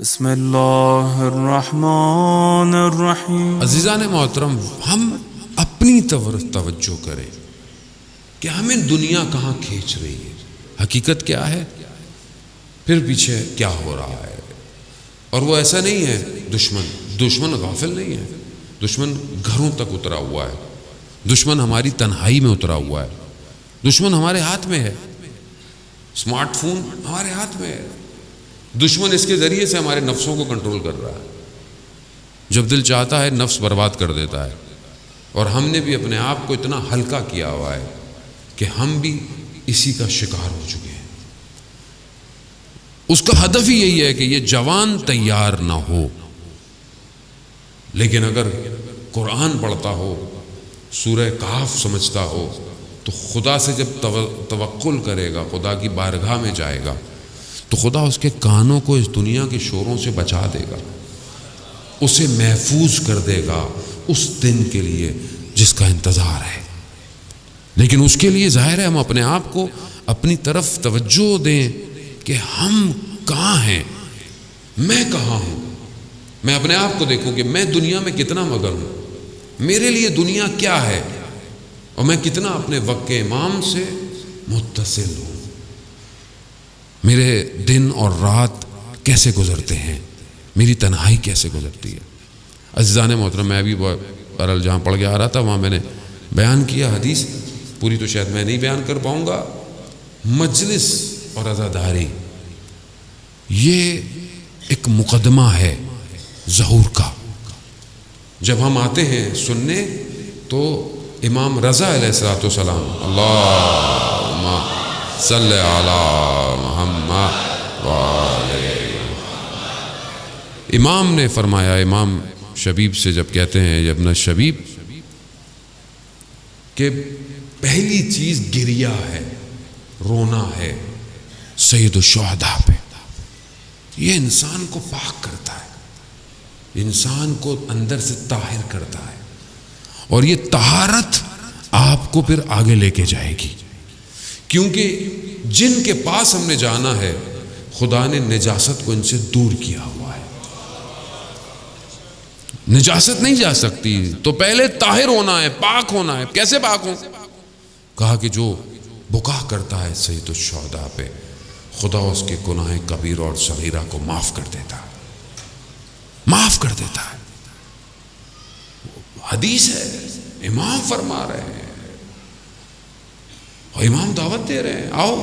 بسم اللہ الرحمن الرحیم۔ عزیزان محترم، ہم اپنی توجہ کریں کہ ہمیں دنیا کہاں کھینچ رہی ہے، حقیقت کیا ہے، پھر پیچھے کیا ہو رہا ہے۔ اور وہ ایسا نہیں ہے دشمن غافل نہیں ہے، دشمن گھروں تک اترا ہوا ہے، دشمن ہماری تنہائی میں اترا ہوا ہے، دشمن ہمارے ہاتھ میں ہے، اسمارٹ فون ہمارے ہاتھ میں ہے، دشمن اس کے ذریعے سے ہمارے نفسوں کو کنٹرول کر رہا ہے، جب دل چاہتا ہے نفس برباد کر دیتا ہے۔ اور ہم نے بھی اپنے آپ کو اتنا ہلکا کیا ہوا ہے کہ ہم بھی اسی کا شکار ہو چکے ہیں۔ اس کا ہدف ہی یہی ہے کہ یہ جوان تیار نہ ہو، لیکن اگر قرآن پڑھتا ہو، سورہ کہف سمجھتا ہو، تو خدا سے جب توکل کرے گا، خدا کی بارگاہ میں جائے گا، تو خدا اس کے کانوں کو اس دنیا کے شوروں سے بچا دے گا، اسے محفوظ کر دے گا اس دن کے لیے جس کا انتظار ہے۔ لیکن اس کے لیے ظاہر ہے ہم اپنے آپ کو اپنی طرف توجہ دیں کہ ہم کہاں ہیں، میں کہاں ہوں، میں اپنے آپ کو دیکھوں کہ میں دنیا میں کتنا مگن ہوں، میرے لیے دنیا کیا ہے، اور میں کتنا اپنے وقت کے امام سے متصل ہوں، میرے دن اور رات کیسے گزرتے ہیں، میری تنہائی کیسے گزرتی ہے۔ عزیزان محترم، میں ابھی بہرحال جہاں پڑھ کے آ رہا تھا وہاں میں نے بیان کیا حدیث، پوری تو شاید میں نہیں بیان کر پاؤں گا۔ مجلس اور عزاداری یہ ایک مقدمہ ہے ظہور کا۔ جب ہم آتے ہیں سننے تو امام رضا علیہ الصلوۃ والسلام، اللہم صلی علی محمد امام نے فرمایا، امام شبیب سے جب کہتے ہیں ابن شبیب کہ پہلی چیز گریہ ہے، رونا ہے سید الشہداء پہ، یہ انسان کو پاک کرتا ہے، انسان کو اندر سے طاہر کرتا ہے، اور یہ طہارت آپ کو پھر آگے لے کے جائے گی، کیونکہ جن کے پاس ہم نے جانا ہے خدا نے نجاست کو ان سے دور کیا ہوا ہے۔ نجاست نہیں جا سکتی، تو پہلے طاہر ہونا ہے، پاک ہونا ہے۔ کیسے پاک ہوں؟ کہا کہ جو بکا کرتا ہے سید الشہداء پہ، خدا اس کے گناہ کبیر اور صغیرہ کو معاف کر دیتا ہے، معاف کر دیتا ہے۔ حدیث ہے، امام فرما رہے ہیں اور امام دعوت دے رہے ہیں، آؤ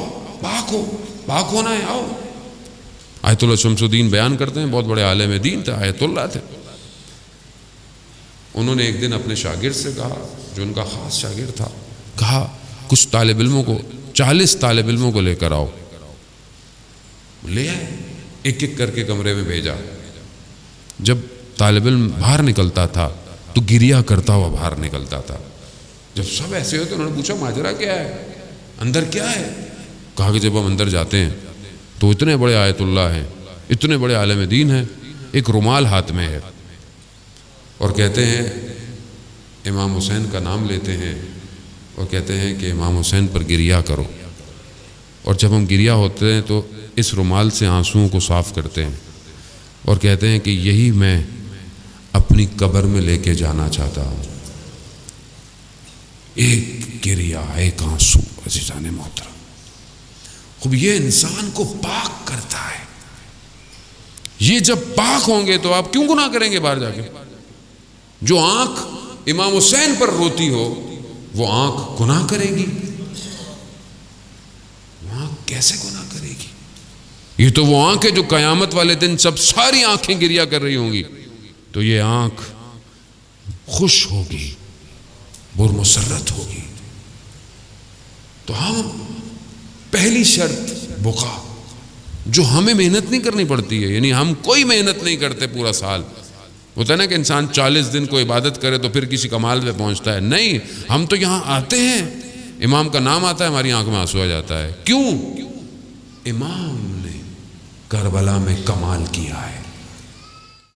پاک ہو، پاک ہونا ہے، آؤ۔ آیت اللہ شمس الدین بیان کرتے ہیں، بہت بڑے عالم دین تھے، آیت اللہ تھے۔ انہوں نے ایک دن اپنے شاگرد سے کہا، جو ان کا خاص شاگرد تھا، کہا کچھ طالب علموں کو، 40 طالب علموں کو لے کر آؤ۔ لے آئے، ایک ایک کر کے کمرے میں بھیجا۔ جب طالب علم باہر نکلتا تھا تو گریہ کرتا ہوا باہر نکلتا تھا۔ جب سب ایسے ہوتے انہوں نے پوچھا ماجرا کیا ہے، اندر کیا ہے؟ کہا کہ جب ہم اندر جاتے ہیں تو اتنے بڑے آیت اللہ ہیں، اتنے بڑے عالم دین ہیں، ایک رومال ہاتھ میں ہے، اور کہتے ہیں امام حسین کا نام لیتے ہیں اور کہتے ہیں کہ امام حسین پر گریہ کرو، اور جب ہم گریہ ہوتے ہیں تو اس رومال سے آنسوؤں کو صاف کرتے ہیں اور کہتے ہیں کہ یہی میں اپنی قبر میں لے کے جانا چاہتا ہوں۔ ایک گریہ، ایک آنسو، عزیزان محترم، خوب یہ انسان کو پاک کرتا ہے۔ یہ جب پاک ہوں گے تو آپ کیوں گناہ کریں گے باہر جا کے؟ جو آنکھ امام حسین پر روتی ہو وہ آنکھ گناہ کرے گی؟ وہ آنکھ کیسے گناہ کرے گی؟ یہ تو وہ آنکھ ہے جو قیامت والے دن سب ساری آنکھیں گریہ کر رہی ہوں گی، تو یہ آنکھ خوش ہوگی، برمسرت ہوگی۔ تو ہم پہلی شرط بکا، جو ہمیں محنت نہیں کرنی پڑتی ہے، یعنی ہم کوئی محنت نہیں کرتے پورا سال۔ ہوتا ہے نا کہ انسان 40 دن کو عبادت کرے تو پھر کسی کمال پہ پہنچتا ہے، نہیں، ہم تو یہاں آتے ہیں، امام کا نام آتا ہے، ہماری آنکھ میں آنسو آ جاتا ہے۔ کیوں؟ امام نے کربلا میں کمال کیا ہے۔